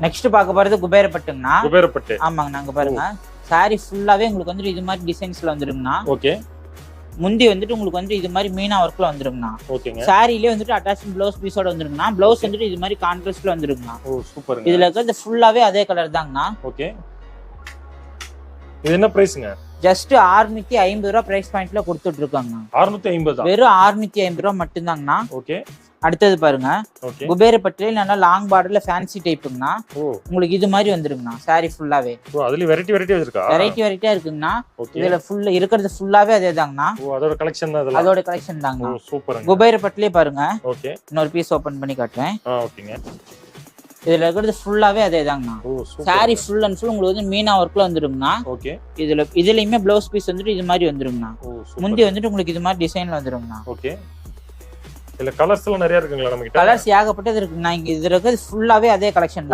Next பார்க்க போறது குபேரப்பட்டுங்கண்ணா. குபேரப்பட்டு. ஆமாங்க, நாங்க பாருங்க சாரி ஃபுல்லாவே உங்களுக்கு வந்துட்டு இது மாதிரி டிசைன்ஸ்ல வந்துருங்கண்ணா. ஓகே. முந்தி வந்துட்டு உங்களுக்கு வந்து இது மாதிரி மீனா ஒர்க்ல வந்துருங்கண்ணா. ஓகேங்க. சாரிலேயே வந்துட்டு அட்டாச்மெண்ட் ப்ளவுஸ் பீஸோட வந்துருங்கண்ணா. ப்ளவுஸ் வந்துட்டு இது மாதிரி கான்ட்ராஸ்ட்ல வந்துருங்கண்ணா. ஓ சூப்பர். இதுல இருக்கிறது ஃபுல்லாவே அதே கலர் தாங்கண்ணா. ஓகே. இது என்ன பிரைஸ்ங்க? ஜஸ்ட் 650 ரூபா பிரைஸ் பாயிண்ட்ல கொடுத்துட்டு இருக்காங்க. 650. வெறும் 650 ரூபா மட்டும் தாங்கண்ணா. ஓகே. அடுத்தது பாருங்க ஓகே. குபேரப்பட்டுல நல்லா லாங் பார்டர்ல ஃபேன்சி டைப்புங்கண்ணா. ஓ உங்களுக்கு இது மாதிரி வந்துருங்கண்ணா. சாரி ஃபுல்லாவே ஓ அதுல வெரைட்டி வச்சிருக்கா? வெரைட்டியா இருக்குங்கண்ணா. ஓகே. இதுல ஃபுல்லா இருக்கிறது ஃபுல்லாவே அதே தாங்கண்ணா. ஓ அதோட கலெக்ஷன் தான் இதெல்லாம். அதோட கலெக்ஷன் தாங்க. ஓ சூப்பர்ங்க. குபேரப்பட்டுலயே பாருங்க. ஓகே. இன்னொரு பீஸ் ஓபன் பண்ணி காட்டுறேன். ஓகேங்க. இதுல இருக்கிறது ஃபுல்லாவே அதே தாங்கண்ணா. Oh super. Sorry full and full உங்களுக்கு வந்து மீனா ஒர்க்ல வந்துருங்கண்ணா. ஓகே. இதுலயுமே ப்ளவுஸ் பீஸ் வந்துட்டு இது மாதிரி வந்துருங்கண்ணா. ஓ சூப்பர். முந்தி வந்துட்டு உங்களுக்கு இது மாதிரி டிசைன்ல வந்துருங்கண்ணா. ஓகே. இதுல கலர்ஸ் எல்லாம் நிறைய இருக்குங்களா நம்ம கிட்ட? கலர்ஸ் ஏகப்பட்டது இருக்குங்கண்ணா. இங்க இது இருக்கிறது ஃபுல்லாவே அதே கலெக்ஷன் தான்.